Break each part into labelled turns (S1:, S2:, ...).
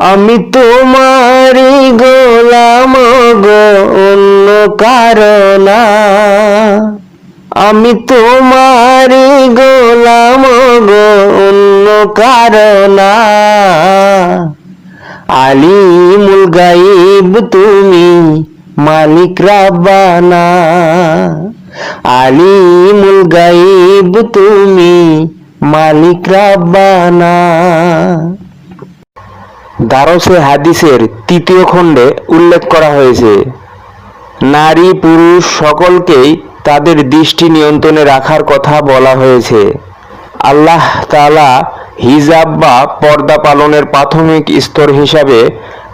S1: আমি তোমারই গোলাম গো, অন্য কারো না। আমি তোমারই গোলাম গো, অন্য কারো না। আলিমুল গাইব তুমি, মালিক রাব্বানা। আলিমুল গাইব তুমি, মালিক রাব্বানা। দারসে হাদিসের 3য় খণ্ডে উল্লেখ করা হয়েছে, নারী পুরুষ সকলকেই তাদের দৃষ্টি নিয়ন্ত্রণে রাখার কথা বলা হয়েছে। আল্লাহ তাআলা হিজাব বা পর্দা পালনের প্রাথমিক স্তর হিসাবে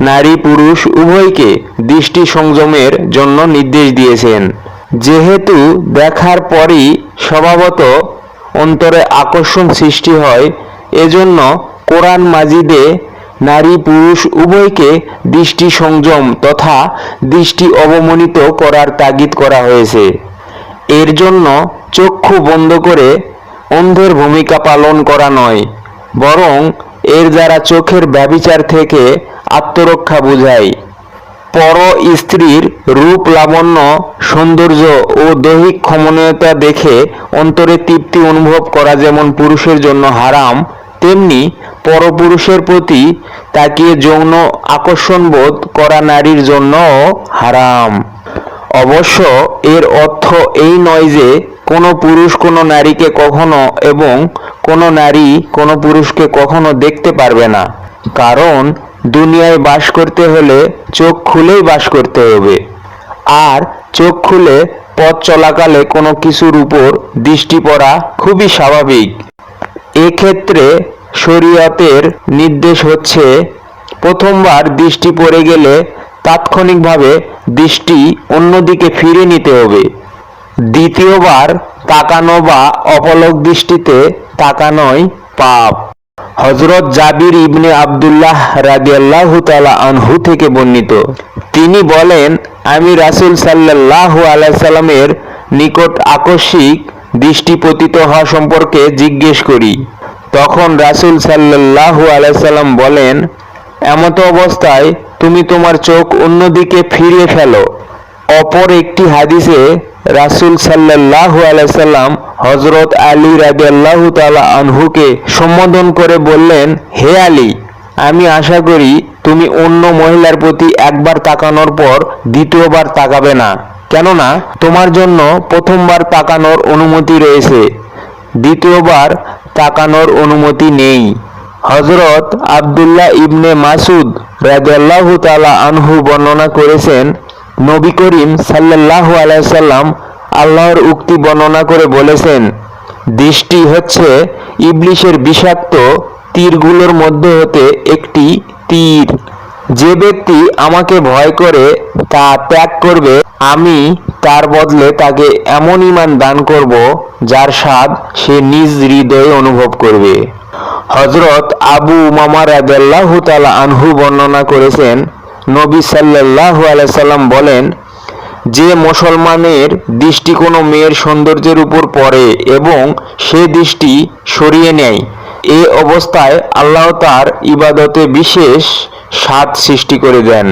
S1: নারী পুরুষ উভয়কে দৃষ্টি সংযমের জন্য নির্দেশ দিয়েছেন। যেহেতু দেখার পরই স্বভাবত অন্তরে আকর্ষণ সৃষ্টি হয়, এজন্য কোরআন মাজিদে নারী পুরুষ উভয়কে দৃষ্টি সংযম তথা দৃষ্টি অবমানিত করার তাগিদ করা হয়েছে। এর জন্য চক্ষু বন্ধ করে অন্ধের ভূমিকা পালন করা নয়, বরং এর দ্বারা চোখের ব্যভিচার থেকে আত্মরক্ষা বোঝায়। পর স্ত্রীর রূপ লাবণ্য, সৌন্দর্য ও দৈহিক ক্ষমনীয়তা দেখে অন্তরে তৃপ্তি অনুভব করা যেমন পুরুষের জন্য হারাম, তেমনি পরপুরুষের প্রতি তাকিয়ে যৌন আকর্ষণ বোধ করা নারীর জন্যও হারাম। অবশ্য এর অর্থ এই নয় যে কোনো পুরুষ কোনো নারীকে কখনো এবং কোনো নারী কোনো পুরুষকে কখনো দেখতে পারবে না, কারণ দুনিয়ায় বাস করতে হলে চোখ খুলেই বাস করতে হবে। আর চোখ খুলে পথ চলাকালে কোনো কিছুর উপর দৃষ্টি পড়া খুবই স্বাভাবিক। এক্ষেত্রে শরীয়তের নির্দেশ হচ্ছে, প্রথমবার দৃষ্টি পড়ে গেলে তাৎক্ষণিকভাবে দৃষ্টি অন্যদিকে ফিরে নিতে হবে। দ্বিতীয়বার তাকানো বা অপলক দৃষ্টিতে তাকানোই পাপ। হযরত জাবির ইবনে আব্দুল্লাহ রাদিয়াল্লাহু তাআলা আনহু থেকে বর্ণিত, তিনি বলেন, আমি রাসূল সাল্লাল্লাহু আলাইহি সাল্লামের নিকট আকস্মিক দৃষ্টি পতিত হওয়া সম্পর্কে জিজ্ঞেস করি। তখন রাসূল সাল্লাল্লাহু আলাইহি সাল্লাম বলেন, এমত অবস্থায় তুমি তোমার চোখ অন্যদিকে ফিরিয়ে ফেলো। অপর একটি হাদিসে রাসূল সাল্লাল্লাহু আলাইহি সাল্লাম হযরত আলী রাদিয়াল্লাহু তাআলা আনহুকে সম্বোধন করে বললেন, হে আলী, আমি আশা করি তুমি অন্য মহিলার প্রতি একবার তাকানোর পর দ্বিতীয়বার তাকাবে না, কেননা তোমার জন্য প্রথমবার তাকানোর অনুমতি রয়েছে, দ্বিতীয়বার তাকানোর অনুমতি নেই। হযরত আব্দুল্লাহ ইবনে মাসউদ রাদিয়াল্লাহু তাআলা আনহু বর্ণনা করেছেন, নবী করিম সাল্লাল্লাহু আলাইহি সাল্লাম আল্লাহর উক্তি বর্ণনা করে বলেছেন, দৃষ্টি হচ্ছে ইবলিসের বিষাক্ত তীরগুলোর মধ্যে হতে একটি তীর। যে ব্যক্তি আমাকে ভয় করে তা ত্যাগ করবে, আমি তার বদলে তাকে এমন ঈমান দান করব যার স্বাদ সে নিজ হৃদয়ে অনুভব করবে। হযরত আবু উমামা রাদিয়াল্লাহু তাআলা আনহু বর্ণনা করেছেন, নবী সাল্লাল্লাহু আলাইহি সাল্লাম বলেন, যে মুসলমানের দৃষ্টি কোনো মেয়ের সৌন্দর্যের উপর পড়ে এবং সে দৃষ্টি সরিয়ে নেয়, এ অবস্থায় আল্লাহ তার ইবাদতে বিশেষ স্বাদ সৃষ্টি করে দেন।